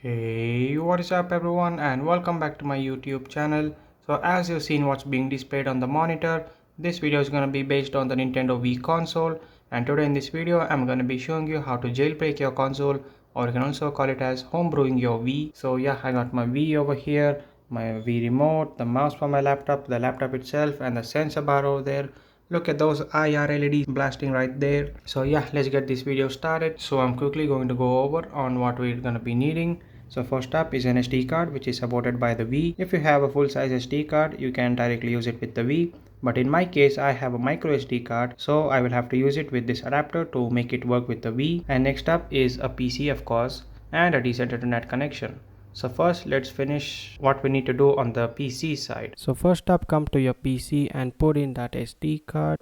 Hey, what is up everyone and welcome back to my YouTube channel. So as you've seen what's being displayed on the monitor, this video is going to be based on the Nintendo Wii console, and today in this video I'm going to be showing you how to jailbreak your console, or you can also call it as homebrewing your Wii. So yeah, I got my Wii over here, my Wii remote, the mouse for my laptop, the laptop itself and the sensor bar over there. Look at those IR LEDs blasting right there. So yeah, let's get this video started. So I'm quickly going to go over on what we're going to be needing. So first up is an SD card which is supported by the Wii. If you have a full size SD card, you can directly use it with the Wii. But in my case, I have a micro SD card, so I will have to use it with this adapter to make it work with the Wii. And next up is a PC of course, and a decent internet connection. So first let's finish what we need to do on the PC side. So first up, come to your PC and put in that SD card.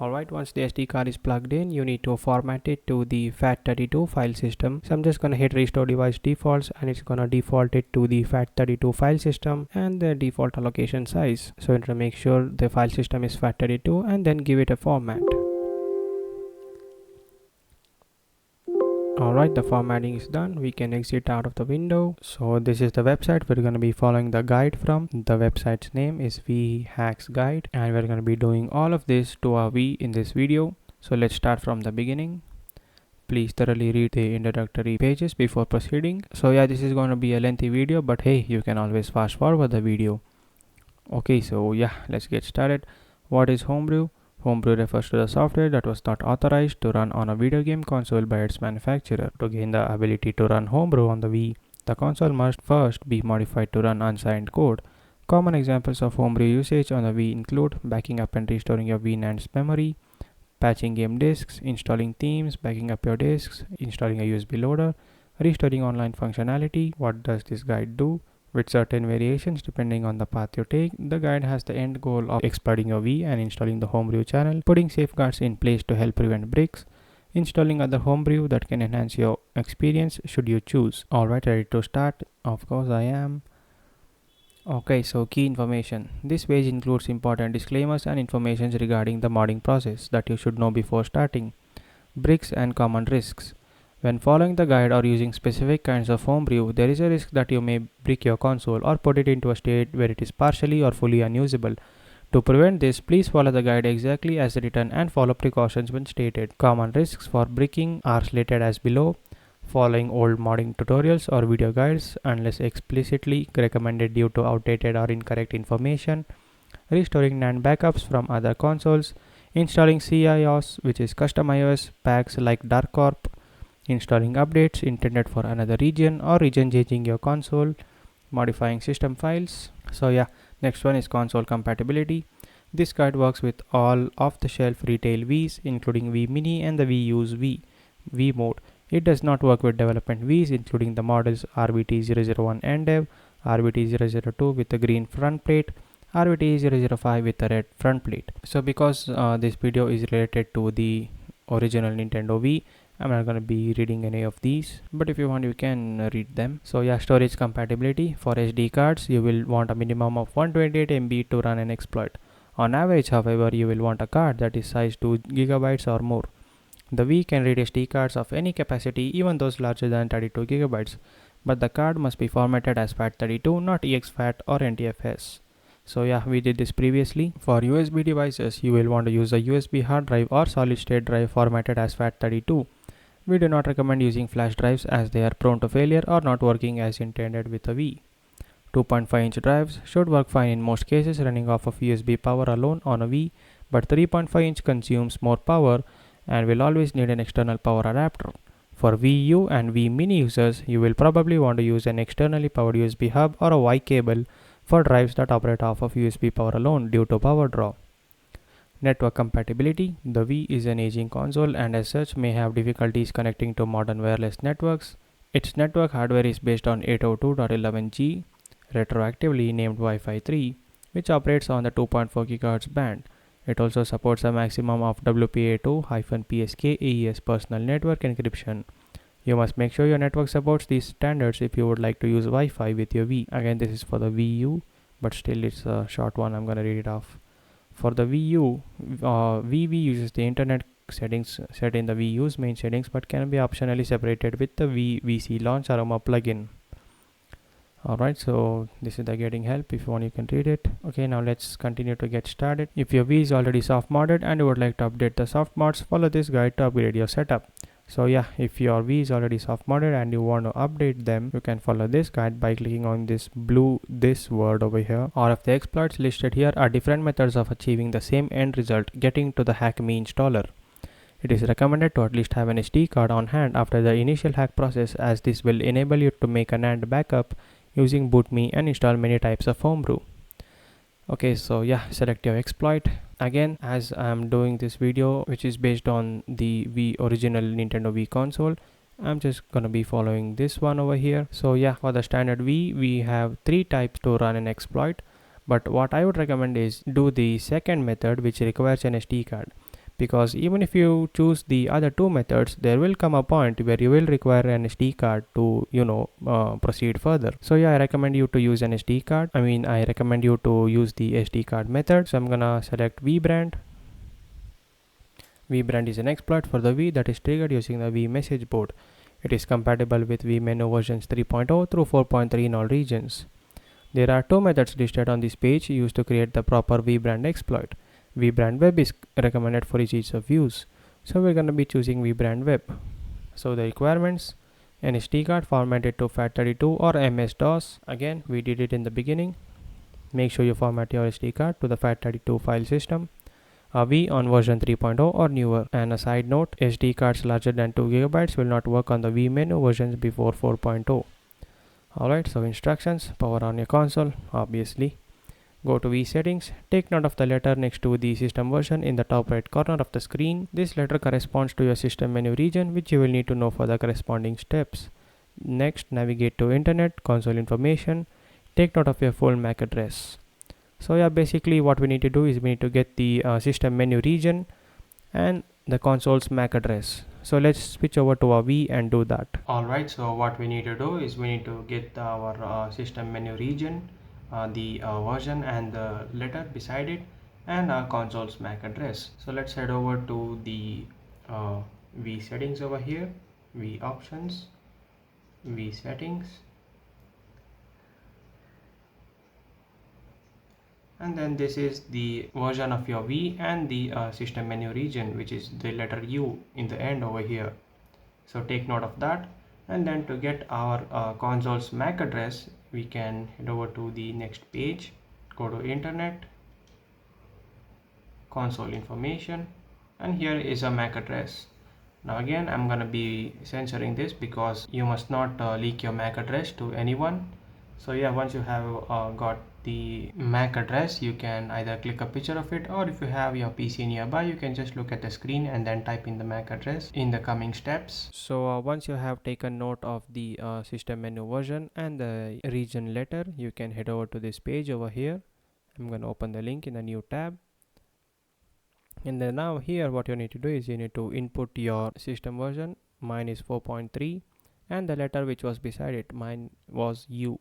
Alright, once the SD card is plugged in, you need to format it to the FAT32 file system. So I'm just gonna hit restore device defaults and it's gonna default it to the FAT32 file system and the default allocation size. So you need to make sure the file system is FAT32 and then give it a format. Alright, the formatting is done. We can exit out of the window. So this is the website we're going to be following the guide from. The website's name is Hacks Guide, and we're going to be doing all of this to our Wii in this video. So let's start from the beginning. Please thoroughly read the introductory pages before proceeding. So yeah, this is going to be a lengthy video, but hey, you can always fast forward the video. Okay, so yeah, let's get started. What is Homebrew? Homebrew refers to the software that was not authorized to run on a video game console by its manufacturer. To gain the ability to run Homebrew on the Wii, the console must first be modified to run unsigned code. Common examples of Homebrew usage on the Wii include backing up and restoring your Wii NAND's memory, patching game disks, installing themes, backing up your disks, installing a USB loader, restoring online functionality. What does this guide do? With certain variations depending on the path you take, the guide has the end goal of exploiting your Wii and installing the Homebrew channel, putting safeguards in place to help prevent breaks, installing other Homebrew that can enhance your experience should you choose. Alright, ready to start? Of course I am. Okay, so key information. This page includes important disclaimers and information regarding the modding process that you should know before starting. Breaks and common risks. When following the guide or using specific kinds of homebrew, there is a risk that you may brick your console or put it into a state where it is partially or fully unusable. To prevent this, please follow the guide exactly as written and follow precautions when stated. Common risks for bricking are slated as below. Following old modding tutorials or video guides unless explicitly recommended due to outdated or incorrect information. Restoring NAND backups from other consoles. Installing CIOS, which is custom iOS packs like Darkorp. Installing updates intended for another region or region changing your console, modifying system files. So yeah, next one is console compatibility. This guide works with all off-the-shelf retail Wiis, including Wii Mini and the Wii U's Wii mode. It does not work with development Wiis, including the models RBT001 NDEV, RBT002 with a green front plate, RBT005 with a red front plate. So because this video is related to the original Nintendo Wii, I'm not going to be reading any of these, but if you want you can read them. So yeah, storage compatibility. For SD cards you will want a minimum of 128 MB to run an exploit. On average, however, you will want a card that is size 2 GB or more. The Wii can read SD cards of any capacity, even those larger than 32 GB, but the card must be formatted as FAT32, not exFAT or NTFS. So yeah, we did this previously. For USB devices, you will want to use a USB hard drive or solid state drive formatted as FAT32. We do not recommend using flash drives as they are prone to failure or not working as intended with a Wii. 2.5-inch drives should work fine in most cases running off of USB power alone on a Wii, but 3.5-inch consumes more power and will always need an external power adapter. For Wii U and Wii Mini users, you will probably want to use an externally powered USB hub or a Y cable for drives that operate off of USB power alone due to power draw. Network compatibility. The Wii is an aging console and as such may have difficulties connecting to modern wireless networks. Its network hardware is based on 802.11g, retroactively named Wi-Fi 3, which operates on the 2.4 GHz band. It also supports a maximum of WPA2-PSK AES personal network encryption. You must make sure your network supports these standards if you would like to use Wi-Fi with your Wii. Again, this is for the Wii U, but still it's a short one. I'm gonna read it off. For the Wii U, Wii uses the internet settings set in the VU's main settings, but can be optionally separated with the VC Launch Aroma plugin. Alright, so this is the getting help. If you want, you can read it. Okay, now let's continue to get started. If your V is already soft modded and you would like to update the soft mods, follow this guide to upgrade your setup. So yeah, if your V is already soft modded and you want to update them, you can follow this guide by clicking on this this word over here. All of the exploits listed here are different methods of achieving the same end result, getting to the HackMe installer. It is recommended to at least have an SD card on hand after the initial hack process, as this will enable you to make a NAND backup using bootme and install many types of Homebrew. Okay, so yeah, select your exploit. Again, as I'm doing this video which is based on the original Nintendo Wii console, I'm just gonna be following this one over here. So yeah, for the standard Wii, we have 3 types to run an exploit, but what I would recommend is do the second method, which requires an SD card. Because even if you choose the other 2 methods, there will come a point where you will require an SD card to proceed further. So yeah, I recommend you to use an SD card. I recommend you to use the SD card method. So I'm gonna select vbrand. Vbrand is an exploit for the Wii that is triggered using the Wii message board. It is compatible with vMenu versions 3.0 through 4.3 in all regions. There are 2 methods listed on this page used to create the proper vbrand exploit. vbrand web is recommended for ease of use, so we're going to be choosing vbrand web. So the requirements: an SD card formatted to FAT32 or MS-DOS. Again, we did it in the beginning. Make sure you format your SD card to the FAT32 file system. A Wii on version 3.0 or newer. And a side note, SD cards larger than 2 GB will not work on the Wii menu versions before 4.0. Alright, so instructions: power on your console, obviously. Go to Wii settings. Take note of the letter next to the system version in the top right corner of the screen. This letter corresponds to your system menu region, which you will need to know for the corresponding steps. Next, navigate to Internet, console information. Take note of your full MAC address. So yeah, basically what we need to do is we need to get the system menu region and the console's MAC address. So let's switch over to our Wii and do that. Alright, so what we need to do is we need to get our system menu region, the version and the letter beside it, and our console's MAC address. So let's head over to the Wii settings over here, Wii options, Wii settings, and then this is the version of your Wii and the system menu region, which is the letter U in the end over here. So take note of that. And then to get our console's MAC address, we can head over to the next page, go to Internet, console information, and here is a MAC address. Now again, I'm gonna be censoring this because you must not leak your MAC address to anyone. So yeah, once you have got the MAC address, you can either click a picture of it, or if you have your PC nearby, you can just look at the screen and then type in the MAC address in the coming steps. So once you have taken note of the system menu version and the region letter, you can head over to this page over here. I'm going to open the link in a new tab. And then now here what you need to do is you need to input your system version. Mine is 4.3 and the letter which was beside it, mine was U.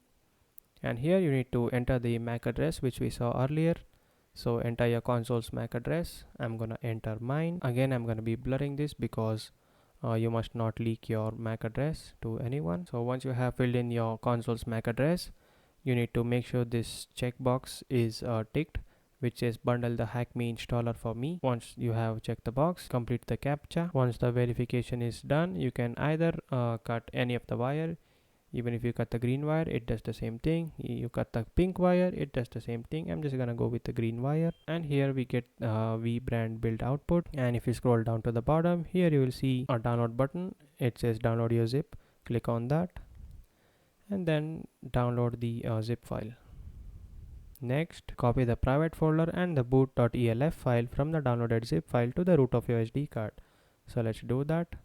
And here you need to enter the MAC address which we saw earlier. So enter your console's MAC address. I'm gonna enter mine. Again, I'm gonna be blurring this because you must not leak your MAC address to anyone. So once you have filled in your console's MAC address, you need to make sure this checkbox is ticked, which says bundle the HackMe installer for me. Once you have checked the box, complete the captcha. Once the verification is done, you can either cut any of the wire. Even if you cut the green wire, it does the same thing. You cut the pink wire, it does the same thing. I'm just gonna go with the green wire. And here we get vbrand build output. And if you scroll down to the bottom, here you will see a download button. It says download your zip. Click on that and then download the zip file. Next, copy the private folder and the boot.elf file from the downloaded zip file to the root of your SD card. So let's do that.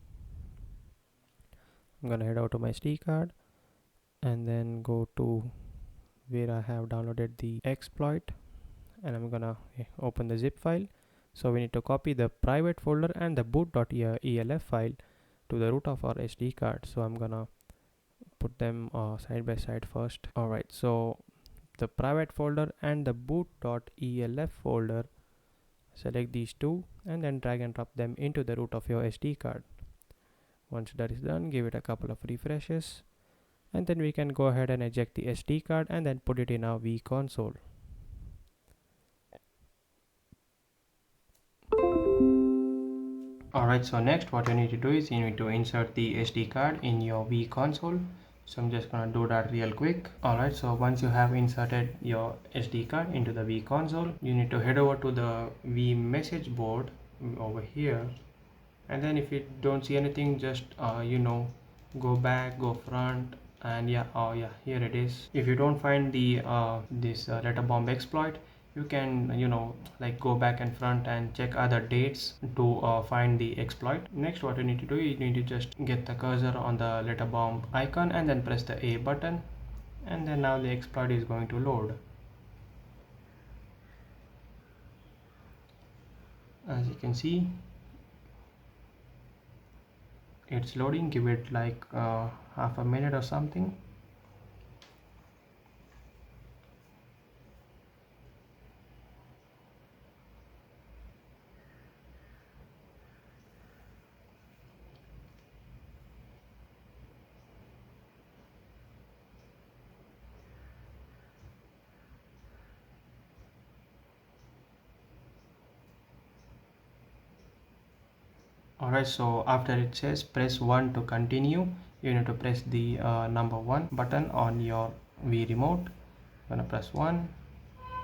I'm gonna head out to my SD card and then go to where I have downloaded the exploit, and I'm gonna open the zip file. So we need to copy the private folder and the boot.elf file to the root of our SD card. So I'm gonna put them side by side first. Alright, so the private folder and the boot.elf folder Select these two and then drag and drop them into the root of your SD card. Once that is done, give it a couple of refreshes, and then we can go ahead and eject the SD card and then put it in our V console. Alright, so next what you need to do is you need to insert the SD card in your V console. So I'm just gonna do that real quick. Alright, so once you have inserted your SD card into the V console, you need to head over to the V message board over here, and then if you don't see anything, just go back, go front, and yeah, here it is. If you don't find the this letter bomb exploit, you can like go back and front and check other dates to find the exploit. Next, what you need to do, you need to just get the cursor on the letter bomb icon and then press the A button, and then now the exploit is going to load. As you can see, it's loading. Give it like half a minute or something. Alright, so after it says press 1 to continue, you need to press the number 1 button on your Wii remote. I'm gonna press 1,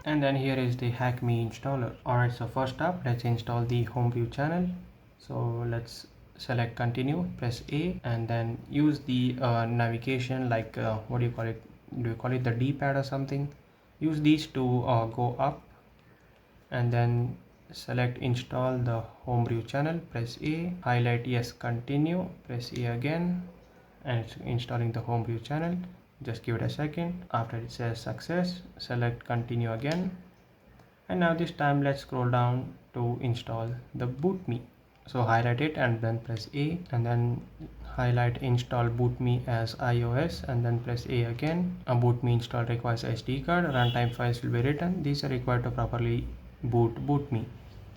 and then here is the Hack Me installer. Alright, so first up, let's install the Homebrew channel. So let's select continue, press A, and then use the navigation, like what do you call it? Do you call it the D-pad or something? Use these to go up, and then select install the Homebrew channel, press A, highlight yes, continue, press A again, and it's installing the Homebrew channel. Just give it a second. After it says success, select continue again, and now this time let's scroll down to install the bootme. So highlight it and then press A, and then highlight install bootme as iOS and then press A again. A bootme install requires SD card, runtime files will be written. These are required to properly bootme.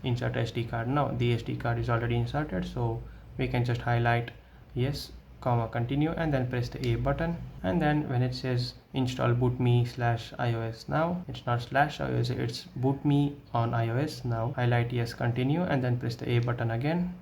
Insert SD card. Now the SD card is already inserted, so we can just highlight yes, comma, continue, and then press the A button. And then when it says install bootme slash iOS now, it's not slash iOS, it's bootme on iOS now. Highlight yes, continue, and then press the A button again.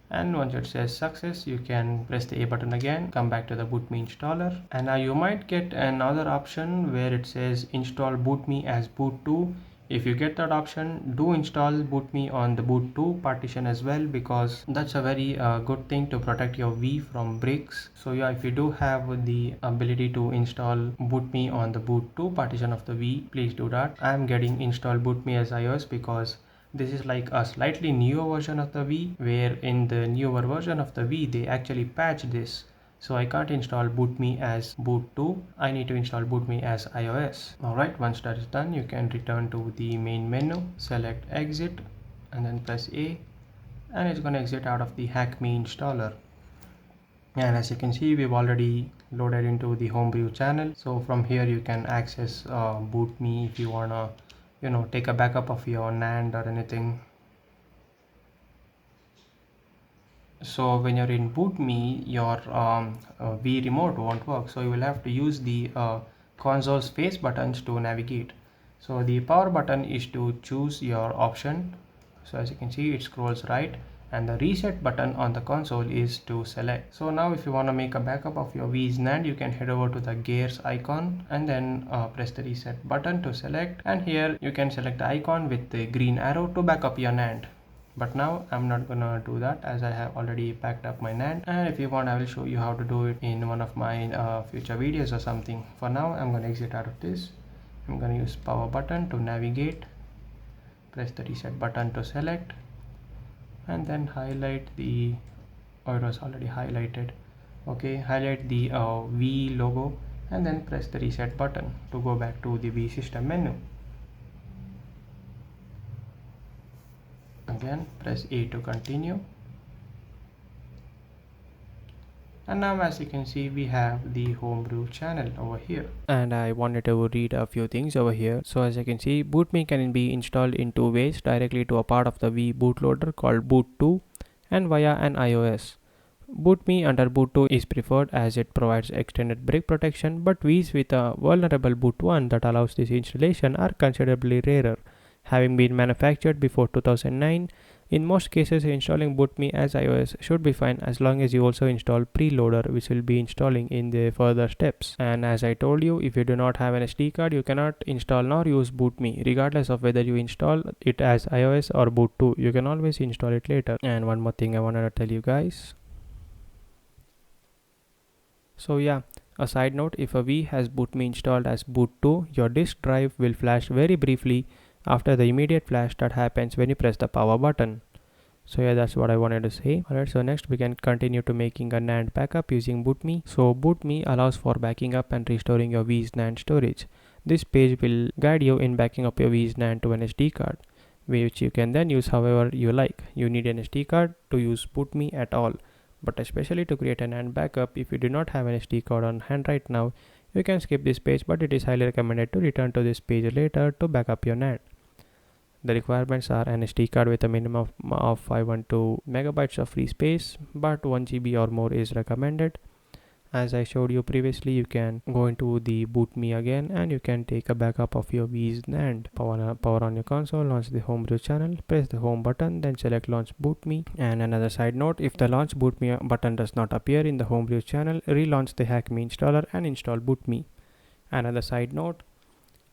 And once it says success, you can press the A button again, come back to the bootme installer, and now you might get another option where it says install bootme as boot2. If you get that option, do install bootme on the boot2 partition as well, because that's a very good thing to protect your Wii from breaks. So yeah, if you do have the ability to install bootme on the boot2 partition of the Wii, please do that. I'm getting install bootme as iOS because this is like a slightly newer version of the Wii, where in the newer version of the Wii they actually patched this. So I can't install bootme as boot2, I need to install bootme as iOS. Alright, once that is done, you can return to the main menu, select exit, and then press A, and it's gonna exit out of the Hack Me installer. And as you can see, we've already loaded into the Homebrew channel. So from here you can access bootme if you wanna take a backup of your NAND or anything. So when you're in bootme, your Wii remote won't work, so you will have to use the console space buttons to navigate. So the power button is to choose your option. So as you can see, it scrolls right, and the reset button on the console is to select. So now if you want to make a backup of your Wii's NAND, you can head over to the gears icon and then press the reset button to select, and here you can select the icon with the green arrow to back up your NAND. But now I'm not gonna do that, as I have already packed up my NAND, and if you want I will show you how to do it in one of my future videos or something. For now I'm gonna exit out of this. I'm gonna use power button to navigate, press the reset button to select, and then highlight the, oh, it was already highlighted, okay, highlight the V logo, and then press the reset button to go back to the V system menu. Again press A to continue, And now as you can see, we have the Homebrew channel over here. And I wanted to read a few things over here. So as you can see, BootMe can be installed in two ways: directly to a part of the V bootloader called Boot2 and via an iOS. BootMe under Boot2 is preferred as it provides extended brick protection, but V's with a vulnerable Boot1 that allows this installation are considerably rarer, having been manufactured before 2009. In most cases, installing BootMe as iOS should be fine as long as you also install preloader, which will be installing in the further steps. And as I told you, if you do not have an SD card, you cannot install nor use BootMe, regardless of whether you install it as iOS or Boot2. You can always install it later. And one more thing I wanted to tell you guys. So yeah, a side note, if a V has BootMe installed as Boot2, your disk drive will flash very briefly after the immediate flash that happens when you press the power button. So yeah, that's what I wanted to say. Alright, so next we can continue to making a NAND backup using BootMe. So BootMe allows for backing up and restoring your V's NAND storage. This page will guide you in backing up your V's NAND to an SD card, which you can then use however you like. You need an SD card to use BootMe at all, but especially to create an NAND backup. If you do not have an SD card on hand right now, you can skip this page, but it is highly recommended to return to this page later to back up your NAND. The requirements are an SD card with a minimum of 512 megabytes of free space, but 1 GB or more is recommended. As I showed you previously, you can go into the BootMe again and you can take a backup of your V's NAND. Power on your console, launch the Homebrew channel, press the home button, then select launch BootMe. And another side note, if the launch BootMe button does not appear in the Homebrew channel, relaunch the HackMe installer and install BootMe. Another side note,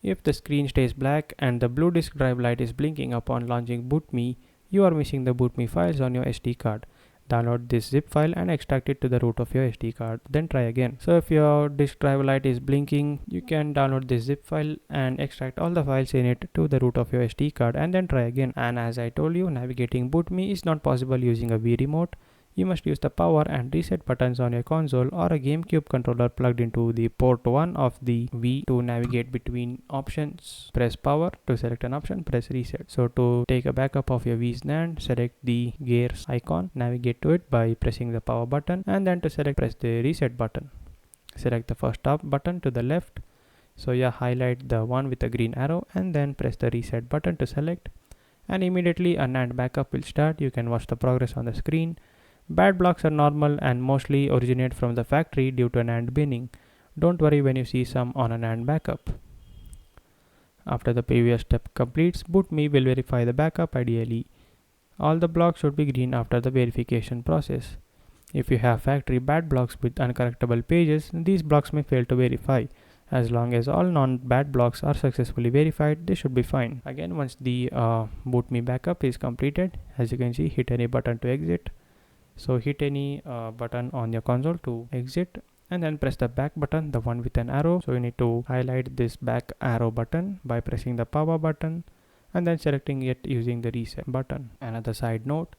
if the screen stays black and the blue disk drive light is blinking upon launching BootMe, you are missing the BootMe files on your SD card. Download this zip file and extract it to the root of your SD card. Then try again. So if your disk drive light is blinking, you can download this zip file and extract all the files in it to the root of your SD card and then try again. And as I told you, navigating BootMe is not possible using a Wii remote. You must use the power and reset buttons on your console or a GameCube controller plugged into the port 1 of the Wii to navigate between options. Press power to select an option, press reset. So to take a backup of your Wii's NAND, select the gears icon, navigate to it by pressing the power button, and then to select, press the reset button. Select the first top button to the left. So yeah, highlight the one with the green arrow and then press the reset button to select, and immediately a NAND backup will start. You can watch the progress on the screen. Bad blocks are normal and mostly originate from the factory due to NAND binning. Don't worry when you see some on a NAND backup. After the previous step completes, BootMe will verify the backup ideally. All the blocks should be green after the verification process. If you have factory bad blocks with uncorrectable pages, these blocks may fail to verify. As long as all non-bad blocks are successfully verified, they should be fine. Again, once the BootMe backup is completed, as you can see, hit any button to exit. So hit any button on your console to exit and then press the back button, the one with an arrow. So you need to highlight this back arrow button by pressing the power button and then selecting it using the reset button. Another side note,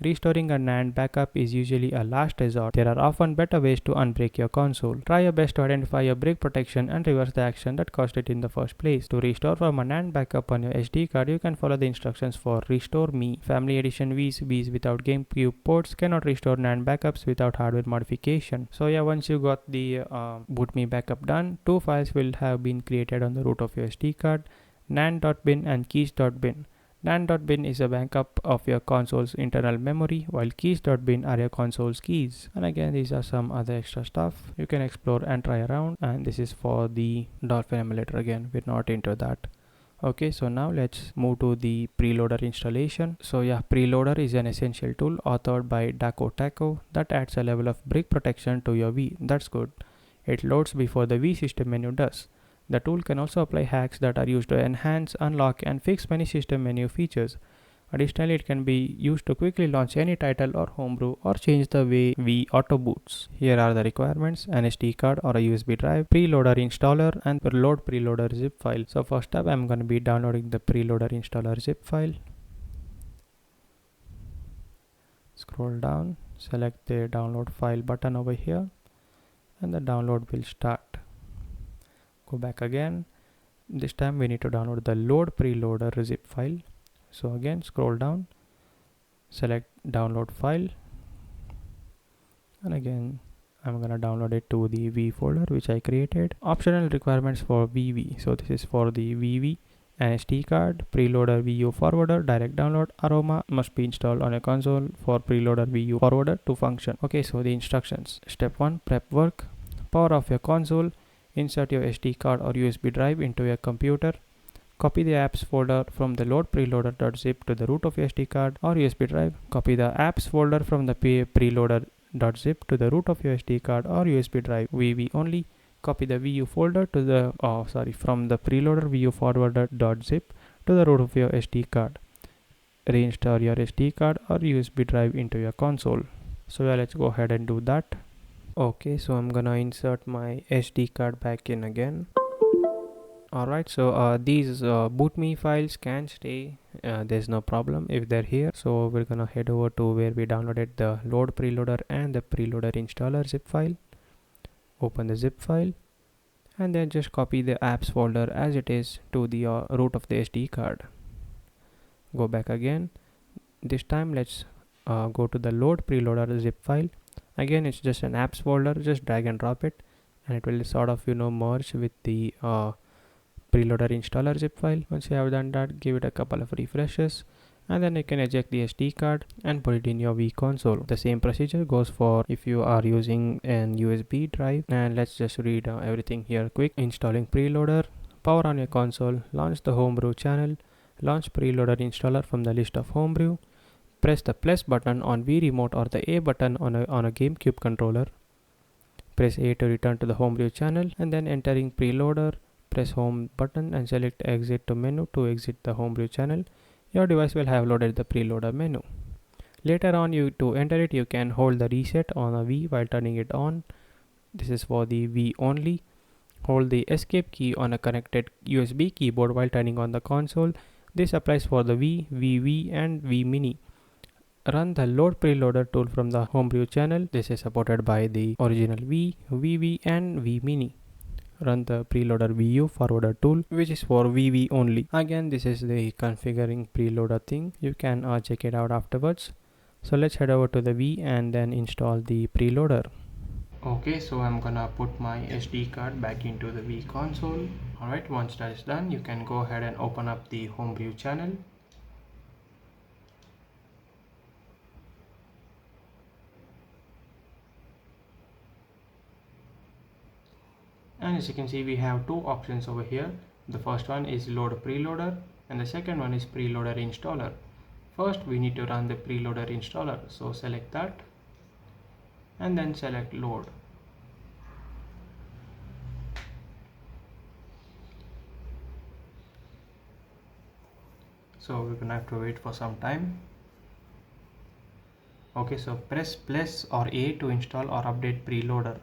restoring a NAND backup is usually a last resort. There are often better ways to unbreak your console. Try your best to identify your break protection and reverse the action that caused it in the first place. To restore from a NAND backup on your SD card, you can follow the instructions for Restore Me. Family Edition V's without GameCube ports cannot restore NAND backups without hardware modification. So yeah, once you got the BootMe backup done, two files will have been created on the root of your SD card: nan.bin and keys.bin. nan.bin is a backup of your console's internal memory, while keys.bin are your console's keys. And again, these are some other extra stuff you can explore and try around. And this is for the Dolphin emulator. Again, we're not into that. Okay, so now let's move to the preloader installation. So yeah, preloader is an essential tool authored by Daco Taco that adds a level of brick protection to your Wii. That's good. It loads before the Wii system menu does. The tool can also apply hacks that are used to enhance, unlock, and fix many system menu features. Additionally, it can be used to quickly launch any title or homebrew or change the way Wii auto boots. Here are the requirements: an SD card or a USB drive, preloader installer, and load preloader zip file. So first up, I'm going to be downloading the preloader installer zip file. Scroll down, select the download file button over here, and the download will start. Go back again. This time we need to download the load preloader zip file. So again, scroll down, select download file, and again I'm gonna download it to the V folder which I created. Optional requirements for VV. So this is for the VV. An SD card, preloader VU forwarder, direct download. Aroma must be installed on a console for preloader VU forwarder to function. Okay, so the instructions. Step 1, prep work. Power off your console. Insert your SD card or USB drive into your computer. Copy the apps folder from the load preloader.zip to the root of your SD card or USB drive. Copy the apps folder from the preloader.zip to the root of your SD card or USB drive. VV only. Copy the VU folder to the from the preloader VU forwarder.zip to the root of your SD card. Reinstall your SD card or USB drive into your console. So yeah, let's go ahead and do that. Okay, so I'm gonna insert my SD card back in again. Alright, so these bootme files can stay, there's no problem if they're here. So we're gonna head over to where we downloaded the load preloader and the preloader installer zip file. Open the zip file and then just copy the apps folder as it is to the root of the SD card. Go back again. This time let's go to the load preloader zip file. Again, it's just an apps folder, just drag and drop it and it will sort of merge with the preloader installer zip file. Once you have done that, give it a couple of refreshes and then you can eject the SD card and put it in your V console. The same procedure goes for if you are using an USB drive. And let's just read everything here quick. Installing preloader, power on your console, launch the Homebrew channel, launch preloader installer from the list of Homebrew, press the plus button on V remote or the A button on a GameCube controller, press A to return to the Homebrew channel and then entering preloader, press home button and select exit to menu to exit the Homebrew channel. Your device will have loaded the preloader menu. Later on, to enter it, you can hold the reset on a V while turning it on. This is for the V only. Hold the escape key on a connected USB keyboard while turning on the console. This applies for the V, VV and V Mini. Run the load preloader tool from the Homebrew channel. This is supported by the original V, VV and V Mini. Run the preloader VU forwarder tool, which is for VV only. Again, this is the configuring preloader thing. You can check it out afterwards. So let's head over to the V and then install the preloader. Okay, so I'm gonna put my SD card back into the V console. Alright, once that is done, you can go ahead and open up the Homebrew channel. And as you can see, we have two options over here. The first one is load preloader and the second one is preloader installer. First, we need to run the preloader installer. So select that and then select load. So we're gonna have to wait for some time. Okay, so press plus or A to install or update preloader.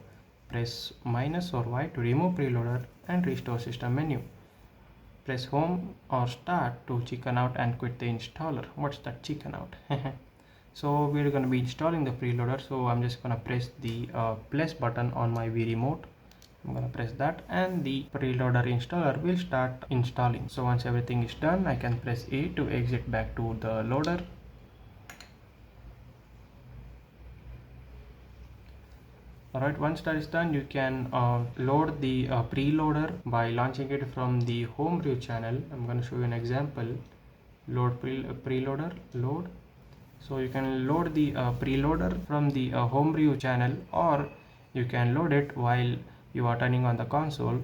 Press minus or Y to remove preloader and restore system menu. Press home or start to chicken out and quit the installer. What's that chicken out? So we're going to be installing the preloader. So I'm just going to press the plus button on my V remote. I'm going to press that and the preloader installer will start installing. So once everything is done, I can press A to exit back to the loader. Alright, once that is done, you can load the preloader by launching it from the Homebrew channel. I'm going to show you an example. Load preloader, load. So you can load the preloader from the Homebrew channel, or you can load it while you are turning on the console.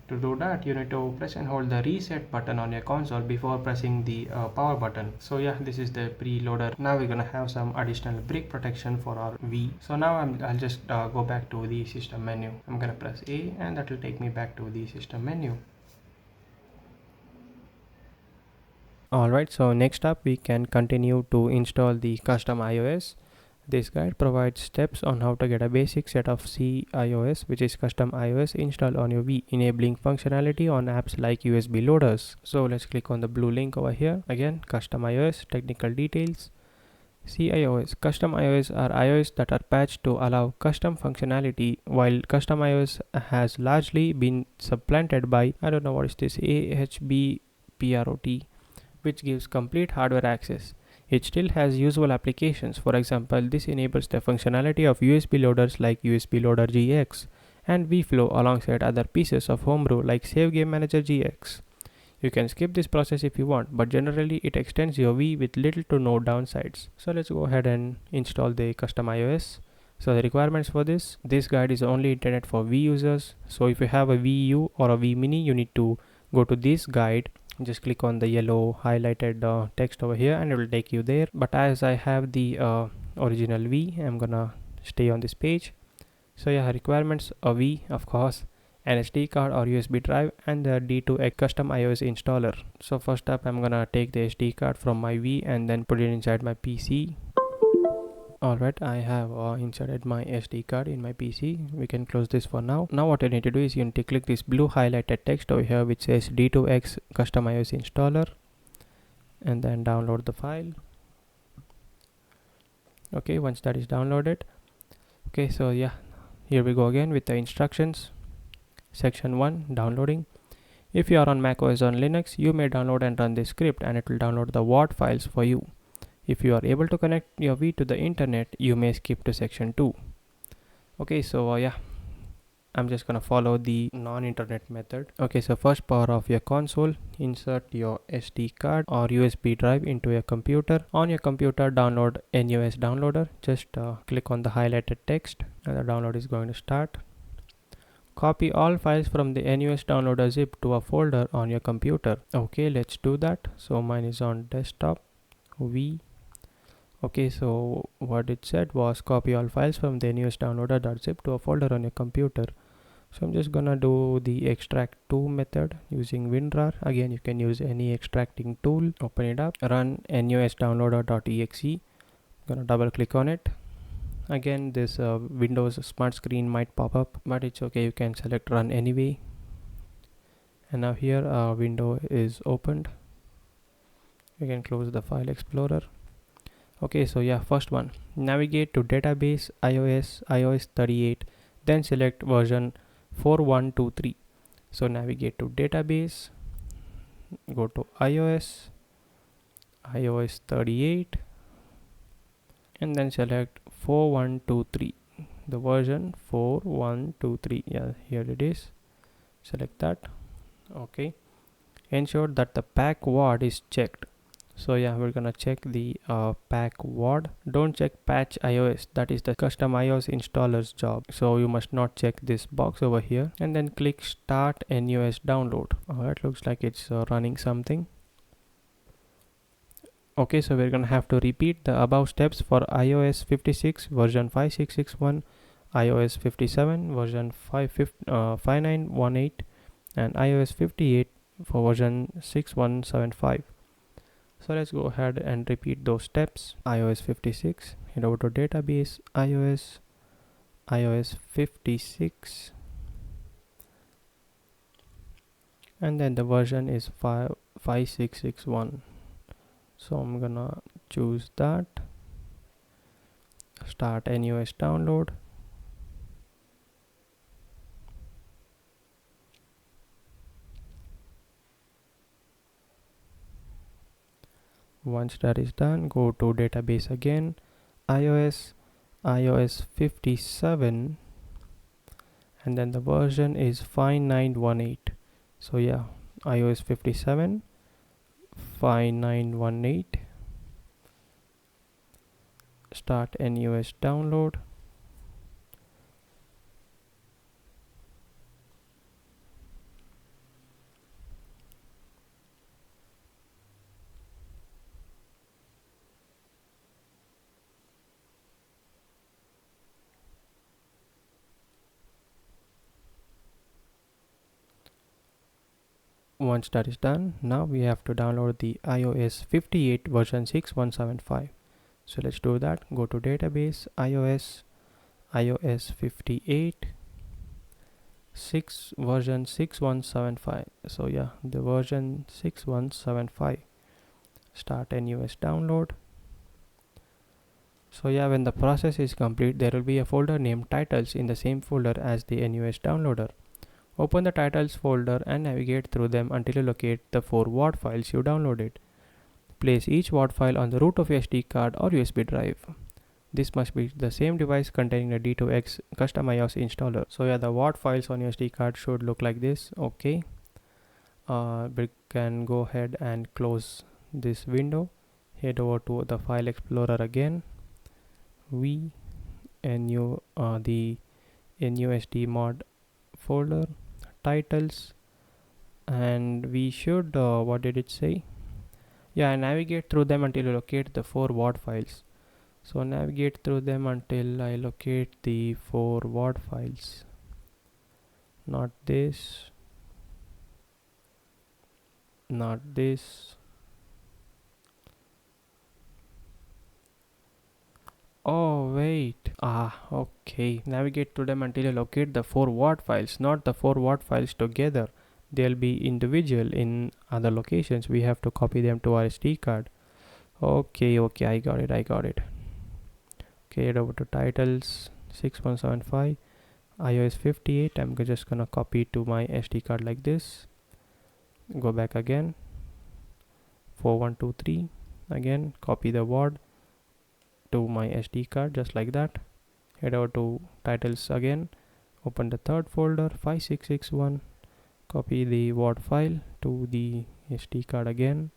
To do that, you need to press and hold the reset button on your console before pressing the power button. So yeah, this is the preloader. Now we're gonna have some additional brick protection for our V. So now I'll just go back to the system menu. I'm gonna press A and that will take me back to the system menu. Alright, so next up we can continue to install the custom iOS. This guide provides steps on how to get a basic set of CIOS, which is custom iOS, installed on your V, enabling functionality on apps like USB loaders. So let's click on the blue link over here. Again, custom iOS, technical details. CIOS. Custom iOS are iOS that are patched to allow custom functionality, while custom iOS has largely been supplanted by, I don't know what is this, AHBPROT, which gives complete hardware access. It still has useful applications. For example, this enables the functionality of USB loaders like USB Loader GX and vFlow alongside other pieces of Homebrew like Save Game Manager GX. You can skip this process if you want, but generally it extends your V with little to no downsides. So let's go ahead and install the custom iOS. So the requirements for this guide is only intended for V users. So if you have a VU or a V Mini, you need to go to this guide. Just click on the yellow highlighted text over here and it will take you there. But as I have the original V, I'm gonna stay on this page. So yeah, requirements: a V, of course, an SD card or USB drive, and the D2X custom iOS installer. So first up, I'm gonna take the SD card from my V and then put it inside my PC. Alright, I have inserted my SD card in my PC. We can close this for now. Now what you need to do is you need to click this blue highlighted text over here which says D2X custom iOS installer and then download the file. Okay, once that is downloaded. Okay, so yeah, here we go again with the instructions. Section 1, downloading. If you are on macOS or on Linux, you may download and run this script and it will download the WAD files for you. If you are able to connect your V to the internet, you may skip to section 2. Okay, so yeah, I'm just gonna follow the non-internet method. Okay, so first, power off your console, insert your SD card or USB drive into your computer. On your computer, download NUS downloader. Just click on the highlighted text and the download is going to start. Copy all files from the NUS downloader zip to a folder on your computer. Okay, let's do that. So mine is on desktop, V. Okay, so what it said was copy all files from the NUS downloader.zip to a folder on your computer. So I'm just gonna do the extract to method using WinRAR. Again, you can use any extracting tool. Open it up, run NUS downloader.exe. Gonna double click on it. Again, this Windows smart screen might pop up, but it's okay, you can select run anyway. And now here a window is opened. You can close the file explorer. Okay, so yeah, first one, navigate to database iOS 38, then select version 4123. So navigate to database, go to iOS 38, and then select 4123, the version 4123. Yeah, here it is. Select that. Okay, ensure that the pack WAD is checked. So yeah, we're gonna check the pack WAD. Don't check patch iOS, that is the custom iOS installer's job. So you must not check this box over here, and then click start NUS download. Alright, looks like it's running something. Okay, so we're gonna have to repeat the above steps for iOS 56 version 5661, iOS 57 version 5918, and iOS 58 for version 6175. So let's go ahead and repeat those steps. iOS 56, head over to database, iOS 56, and then the version is 5661. So I'm gonna choose that. Start NUS download. Once that is done, go to database again, iOS 57, and then the version is 5918. So yeah, iOS 57 5918. Start NUS download. Once that is done, now we have to download the iOS 58 version 6175. So let's do that. Go to database, iOS 58 version 6175. So yeah, the version 6175. Start NUS download. So yeah, when the process is complete, there will be a folder named titles in the same folder as the NUS downloader. Open the titles folder and navigate through them until you locate the 4 WAD files you downloaded. Place each WAD file on the root of your SD card or USB drive. This must be the same device containing the D2X custom iOS installer. So yeah, the WAD files on your SD card should look like this. Okay. We can go ahead and close this window. Head over to the file explorer again. The NUSD mod folder, titles, and we should what did it say? Yeah, navigate through them until you locate the 4 WAD files. So navigate through them until I locate the 4 WAD files. Not this. Not this. Oh wait. Okay. Navigate through them until you locate the 4 WAD files, not the 4 WAD files together. They'll be individual in other locations. We have to copy them to our SD card. Okay, I got it. Okay, head over to titles 6175 iOS 58. I'm just gonna copy it to my SD card like this. Go back again. 4123. Again, copy the WAD to my SD card just like that. Head over to titles again. Open the third folder 5661. Copy the WAD file to the SD card again.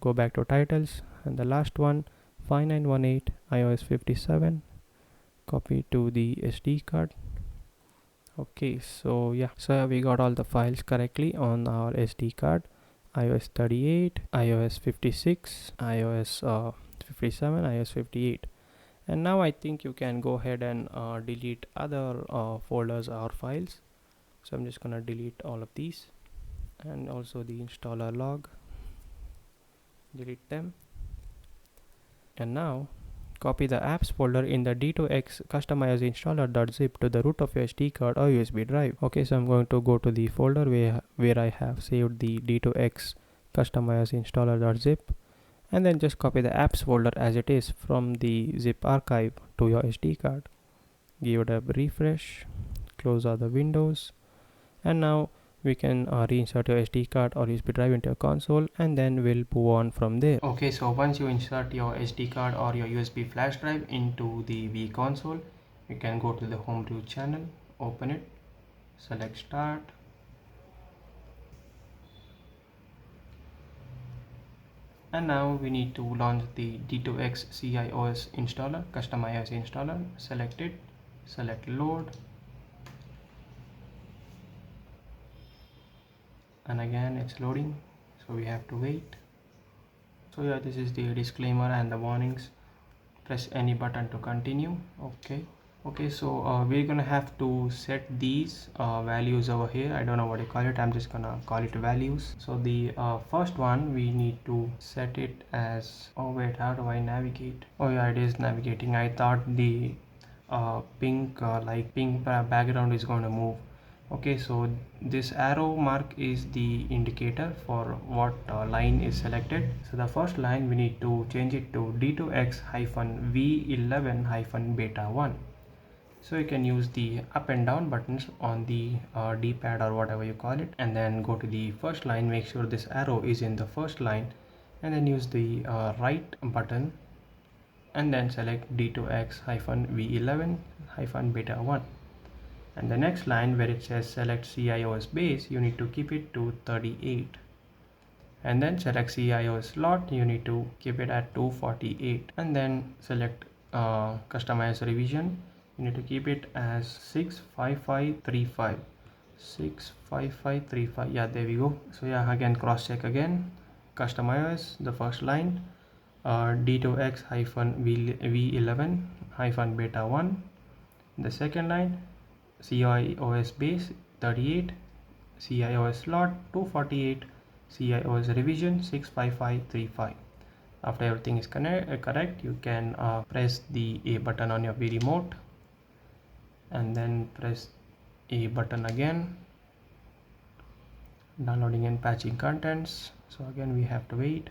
Go back to titles and the last one 5918 iOS 57. Copy to the SD card. Okay, so yeah, so we got all the files correctly on our SD card. iOS 38, iOS 56, iOS 57, iOS 58. And now I think you can go ahead and delete other folders or files. So I'm just gonna delete all of these and also the installer log. Delete them. And now copy the apps folder in the D2X customize installer.zip to the root of your SD card or USB drive. Okay, so I'm going to go to the folder where I have saved the D2X customize installer.zip, and then just copy the apps folder as it is from the zip archive to your SD card. Give it a refresh, close all the windows, and now we can reinsert your SD card or USB drive into your console, and then we'll move on from there. Okay, so once you insert your SD card or your USB flash drive into the Wii console, you can go to the Homebrew channel, open it, select start, and now we need to launch the D2X CIOS installer, custom iOS installer. Select it, select load, and again it's loading, so we have to wait. So yeah, this is the disclaimer and the warnings. Press any button to continue. Okay, so we're gonna have to set these values over here. I don't know what you call it, I'm just gonna call it values. So the first one we need to set it as, oh wait, how do I navigate? Oh yeah, it is navigating. I thought the pink background is going to move. Okay, so this arrow mark is the indicator for what line is selected. So the first line we need to change it to D2X-V11-beta1. So you can use the up and down buttons on the D-pad or whatever you call it, and then go to the first line, make sure this arrow is in the first line, and then use the right button and then select D2X-V11-beta1. And the next line where it says select CIOS base, you need to keep it to 38, and then select CIOS slot, you need to keep it at 248, and then select customize revision, you need to keep it as 65535. 65535, yeah, there we go. So yeah, again cross check again, customize the first line, D2X-V11-beta1. The second line, CIOS base 38, CIOS slot 248, CIOS revision 65535. After everything is correct, you can press the A button on your Wii remote and then press A button again. Downloading and patching contents. So again we have to wait.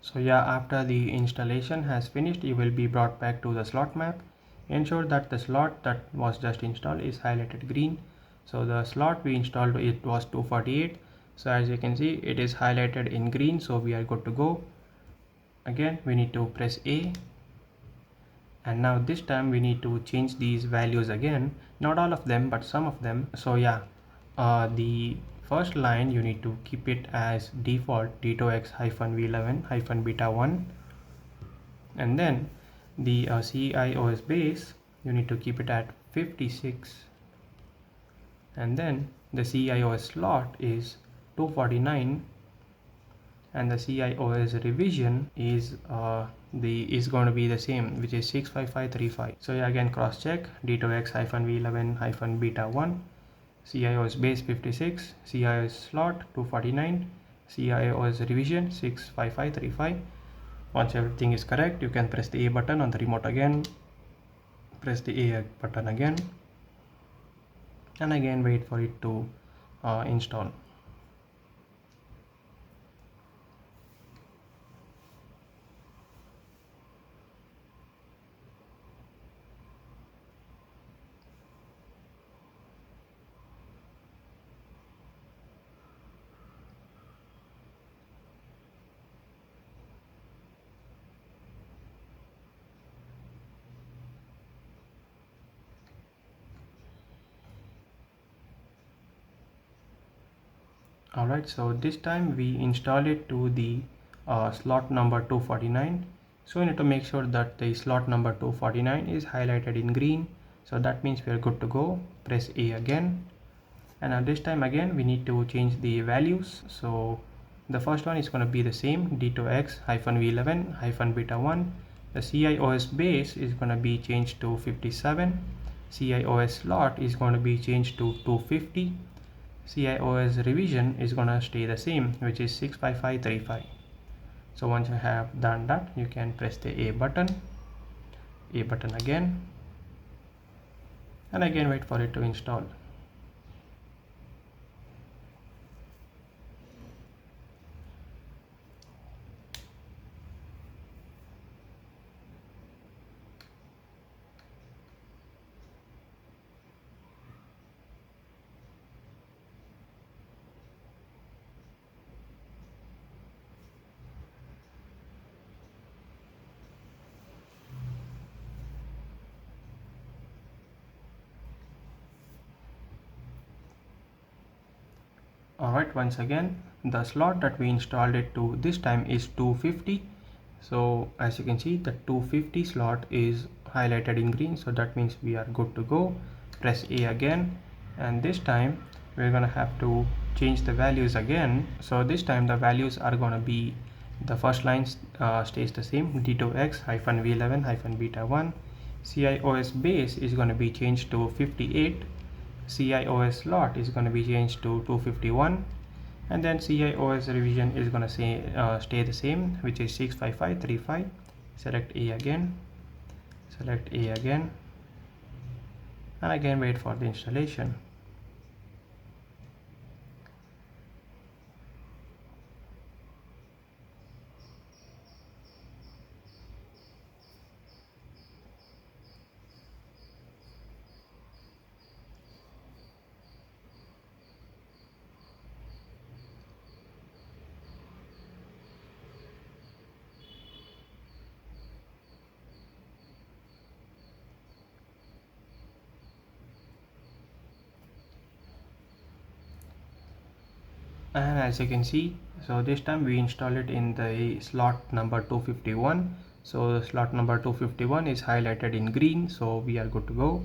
So yeah, after the installation has finished, you will be brought back to the slot map. Ensure that the slot that was just installed is highlighted green. So the slot we installed, it was 248. So as you can see, it is highlighted in green, so we are good to go. Again, we need to press A, and now this time we need to change these values again, not all of them but some of them. So yeah, the first line you need to keep it as default d2x-v11-beta1, and then the CIOS base you need to keep it at 56, and then the CIOS slot is 249, and the CIOS revision is going to be the same, which is 65535. So yeah, again cross check d2x-v11-beta1, CIOS base 56, CIOS slot 249, CIOS revision 65535. Once everything is correct, you can press the A button on the remote again, press the A button again, and again wait for it to install. Alright, so this time we install it to the slot number 249. So we need to make sure that the slot number 249 is highlighted in green. So that means we are good to go. Press A again. And now this time again we need to change the values. So the first one is going to be the same, d2x-v11-beta1. The CIOS base is going to be changed to 57. CIOS slot is going to be changed to 250. CIOS revision is gonna stay the same, which is 65535. So once you have done that, you can press the A button again, and again wait for it to install. Alright, once again the slot that we installed it to this time is 250. So as you can see, the 250 slot is highlighted in green, so that means we are good to go. Press A again, and this time we're gonna have to change the values again. So this time the values are gonna be, the first line stays the same, d2x-v11-beta1. CIOS base is going to be changed to 58. CIOS slot is going to be changed to 251, and then CIOS revision is going to stay the same, which is 65535. Select A again, and again wait for the installation. And as you can see, so this time we install it in the slot number 251. So slot number 251 is highlighted in green, so we are good to go.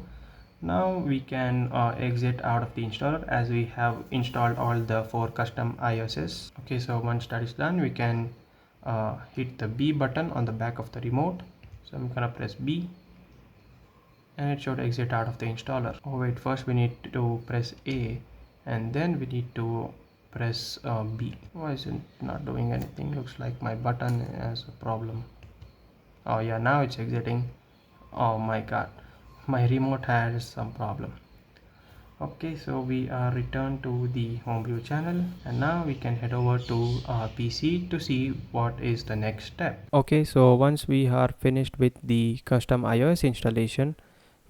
Now we can exit out of the installer, as we have installed all the 4 custom IOSs. Okay, so once that is done, we can hit the B button on the back of the remote. So I'm gonna press B, and it should exit out of the installer. Oh wait, first we need to press A, and then we need to press B. Why is it not doing anything? Looks like my button has a problem. Oh yeah, now it's exiting. Oh my god, my remote has some problem. Okay, so we are returned to the Homebrew channel, and now we can head over to our PC to see what is the next step. Okay, so once we are finished with the custom iOS installation,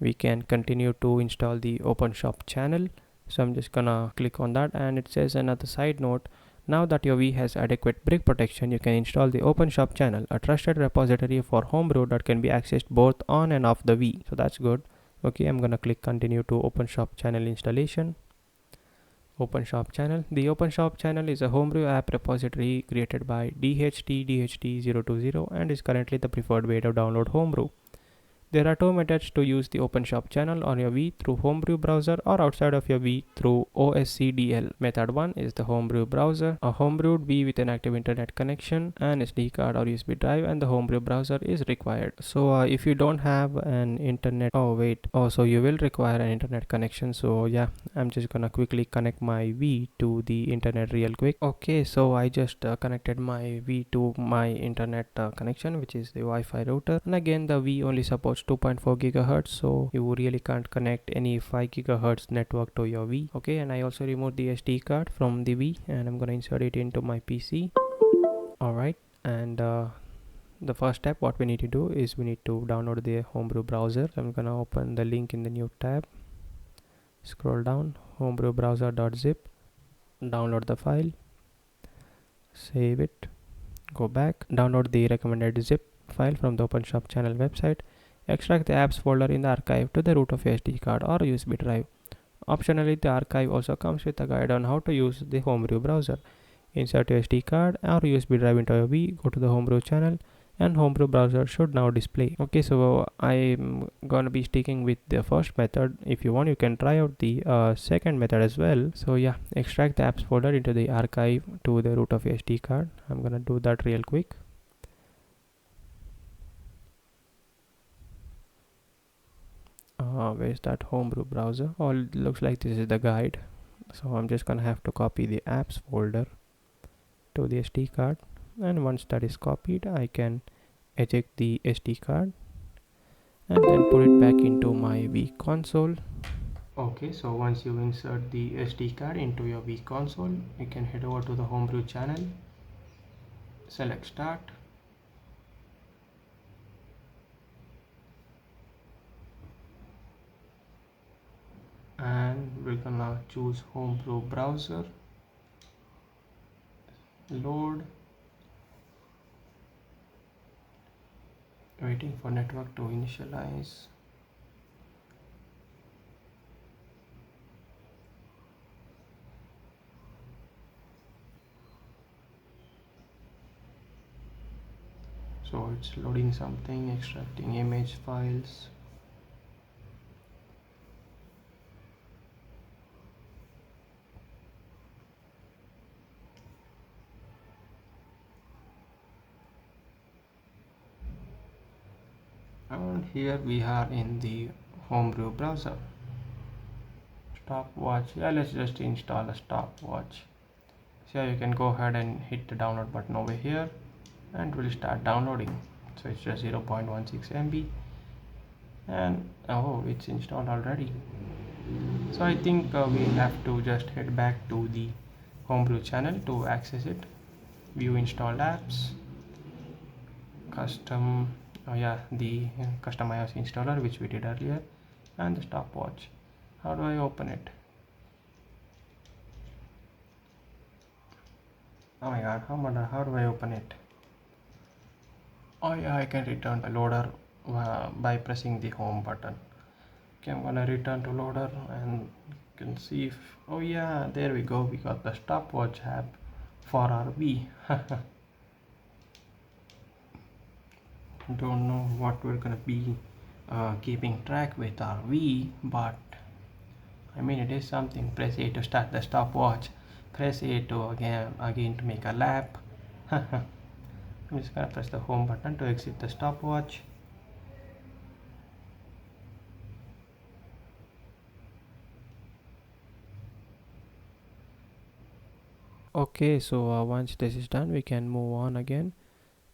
we can continue to install the OpenShop channel. So I'm just gonna click on that, and it says another side note. Now that your V has adequate brick protection, you can install the OpenShop channel, a trusted repository for Homebrew that can be accessed both on and off the V. So that's good. Okay, I'm gonna click continue to OpenShop channel installation. OpenShop channel. The OpenShop channel is a Homebrew app repository created by DHT020 and is currently the preferred way to download Homebrew. There are two methods to use the OpenShop channel on your V through Homebrew browser or outside of your V through OSCDL. Method 1 is the Homebrew browser, a homebrewed V with an active internet connection, an SD card or USB drive, and the Homebrew browser is required. So if you don't have an internet, so you will require an internet connection. So yeah, I'm just gonna quickly connect my V to the internet real quick. Okay, so I just connected my V to my internet connection, which is the Wi-Fi router, and again the V only supports 2.4 gigahertz, so you really can't connect any 5 gigahertz network to your V. Okay, and I also removed the SD card from the V, and I'm gonna insert it into my PC. All right, and the first step what we need to do is we need to download the Homebrew browser. So I'm gonna open the link in the new tab, scroll down, homebrewbrowser.zip, download the file, save it, go back, download the recommended zip file from the OpenShop channel website, extract the apps folder in the archive to the root of your SD card or USB drive. Optionally, the archive also comes with a guide on how to use the Homebrew browser. Insert your SD card or USB drive into your V, go to the Homebrew channel, and Homebrew browser should now display. Okay, so I'm gonna be sticking with the first method. If you want, you can try out the second method as well. So yeah, extract the apps folder into the archive to the root of your SD card. I'm gonna do that real quick. Where's that Homebrew browser? Oh, it looks like this is the guide. So I'm just gonna have to copy the apps folder to the SD card, and once that is copied, I can eject the SD card and then put it back into my V console. Okay, so once you insert the SD card into your V console, you can head over to the Homebrew channel, select start, and we're gonna choose Homebrew browser, load, waiting for network to initialize. So it's loading something, extracting image files. And here we are in the Homebrew browser. Stopwatch, yeah, let's just install a stopwatch. So you can go ahead and hit the download button over here, and we'll start downloading. So it's just 0.16 MB, and oh, it's installed already. So I think we have to just head back to the Homebrew channel to access it. View installed apps, custom, the custom iOS installer which we did earlier, and the stopwatch. How do I open it? Oh my god, how do I open it? Oh yeah, I can return the loader by pressing the home button. Okay, I'm gonna return to loader, and you can see if, oh yeah, there we go, we got the stopwatch app for our V. Don't know what we're gonna be keeping track with our V, but I mean it is something. Press A to start the stopwatch, press A to again to make a lap. I'm just gonna press the home button to exit the stopwatch. Okay, so once this is done, we can move on again.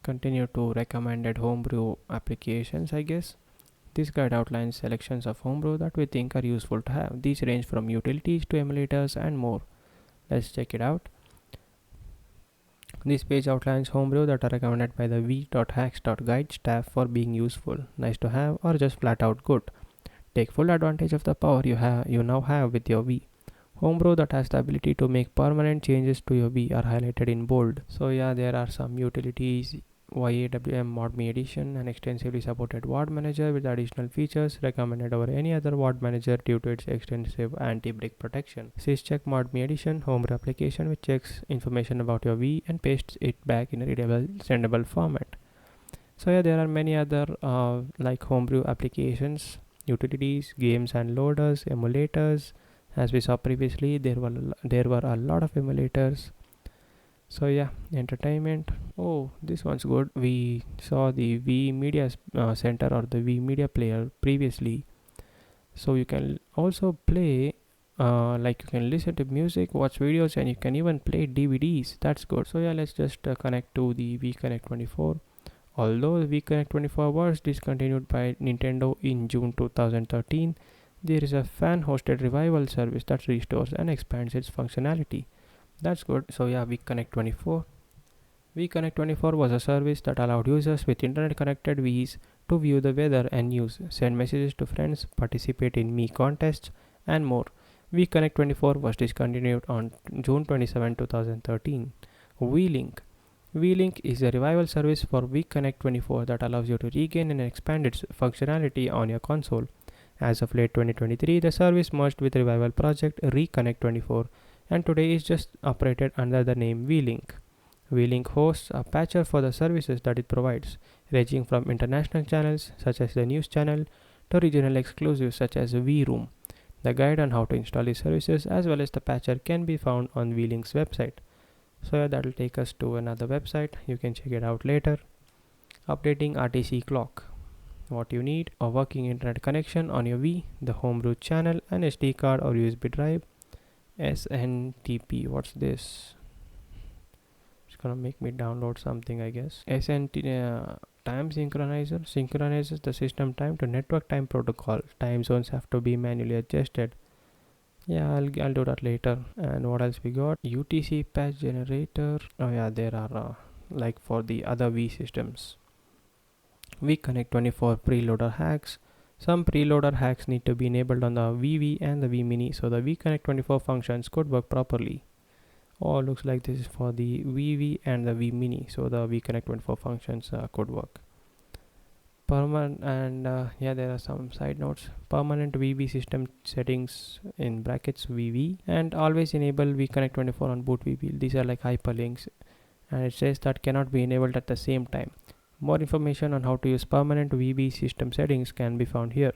Continue to recommended Homebrew applications, I guess. This guide outlines selections of homebrew that we think are useful to have. These range from utilities to emulators and more. Let's check it out. This page outlines homebrew that are recommended by the v.hacks.guide staff for being useful, nice to have, or just flat out good. Take full advantage of the power you now have with your V. Homebrew that has the ability to make permanent changes to your V are highlighted in bold. So yeah, there are some utilities. YAWM ModMe Edition, an extensively supported word manager with additional features recommended over any other word manager due to its extensive anti-brick protection. Syscheck ModMe Edition, homebrew application which checks information about your V and pastes it back in a readable, sendable format. So yeah, there are many other like homebrew applications, utilities, games and loaders, emulators. As we saw previously, there were a lot of emulators. So yeah, entertainment. Oh, this one's good. We saw the V Media Center or the V Media Player previously. So you can also play, like you can listen to music, watch videos, and you can even play DVDs. That's good. So yeah, let's just connect to the V Connect 24. Although the V Connect 24 was discontinued by Nintendo in June 2013, there is a fan-hosted revival service that restores and expands its functionality. That's good. So yeah, VConnect 24. VConnect 24 was a service that allowed users with internet connected V's to view the weather and news, send messages to friends, participate in Me contests, and more. VConnect 24 was discontinued on June 27, 2013. VLink. VLink is a revival service for VConnect 24 that allows you to regain and expand its functionality on your console. As of late 2023, the service merged with revival project Reconnect 24 and today is just operated under the name VLink. VLink hosts a patcher for the services that it provides, ranging from international channels such as the news channel to regional exclusives such as VRoom. The guide on how to install these services as well as the patcher can be found on VLink's website. So yeah, that will take us to another website. You can check it out later. Updating RTC clock. What you need: a working internet connection on your V, the homebrew channel, an SD card or USB drive. SNTP, what's this? It's gonna make me download something, I guess. Time synchronizer synchronizes the system time to network time protocol. Time zones have to be manually adjusted. Yeah, I'll do that later. And what else we got? UTC patch generator. Oh yeah, there are like for the other V systems. We connect 24 preloader hacks. Some preloader hacks need to be enabled on the VV and the V Mini so the VConnect 24 functions could work properly. Oh, looks like this is for the VV and the V Mini, so the VConnect 24 functions could work. Permanent and yeah, there are some side notes. Permanent VV system settings in brackets VV and always enable VConnect 24 on boot VV. These are like hyperlinks, and it says that cannot be enabled at the same time. More information on how to use permanent VB system settings can be found here.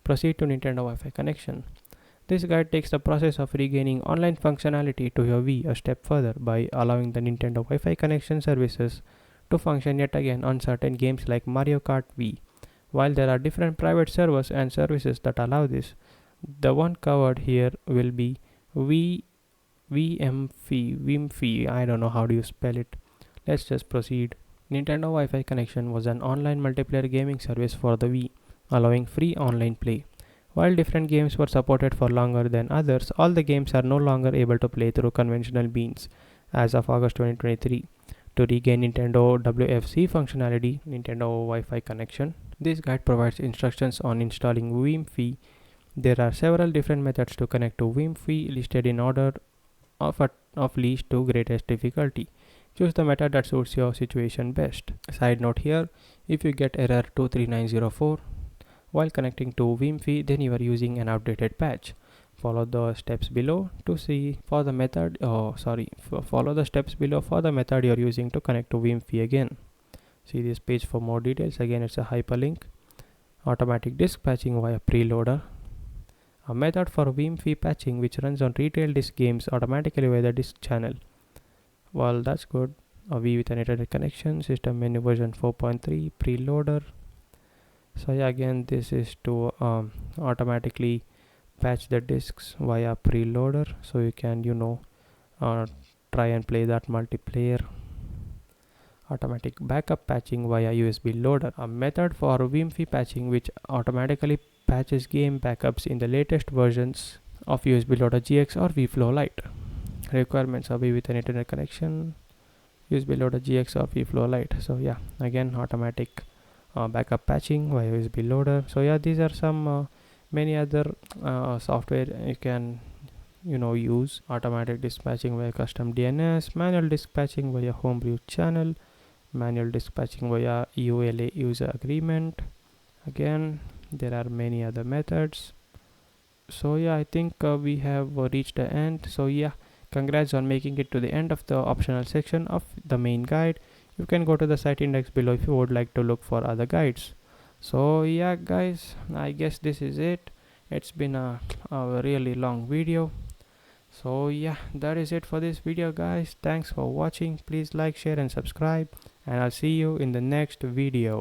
Proceed to Nintendo Wi-Fi connection. This guide takes the process of regaining online functionality to your Wii a step further by allowing the Nintendo Wi-Fi connection services to function yet again on certain games like Mario Kart Wii. While there are different private servers and services that allow this, the one covered here will be VMFI. I don't know how do you spell it. Let's just proceed. Nintendo Wi-Fi Connection was an online multiplayer gaming service for the Wii, allowing free online play. While different games were supported for longer than others, all the games are no longer able to play through conventional means as of August 2023. To regain Nintendo WFC functionality, Nintendo Wi-Fi connection, this guide provides instructions on installing WiMFi. There are several different methods to connect to WiMFi listed in order of least to greatest difficulty. Choose the method that suits your situation best. Side note here, if you get error 23904 while connecting to WiMFi, then you are using an outdated patch. Follow the steps below to see for the method. Follow the steps below for the method you are using to connect to WiMFi again. See this page for more details. Again, it's a hyperlink. Automatic disk patching via preloader. A method for WiMFi patching which runs on retail disk games automatically via the disk channel. Well, that's good. A Wii with an internet connection. System menu version 4.3. Preloader. So yeah, again, this is to automatically patch the disks via preloader, so you can try and play that multiplayer. automatic backup patching via USB loader, a method for WIMFI patching which automatically patches game backups in the latest versions of USB loader GX or vFlow Lite. Requirements are be with an internet connection, USB loader GX or vFlow Lite. So yeah, again automatic backup patching via USB loader. So yeah, these are some many other software you can use. Automatic dispatching via custom DNS, manual dispatching via Homebrew channel, manual dispatching via ULA user agreement. Again, there are many other methods. So yeah, I think we have reached the end. So yeah, congrats on making it to the end of the optional section of the main guide. You can go to the site index below if you would like to look for other guides. So yeah guys, I guess this is it. It's been a really long video. So yeah, that is it for this video guys. Thanks for watching. Please like, share and subscribe, and I'll see you in the next video.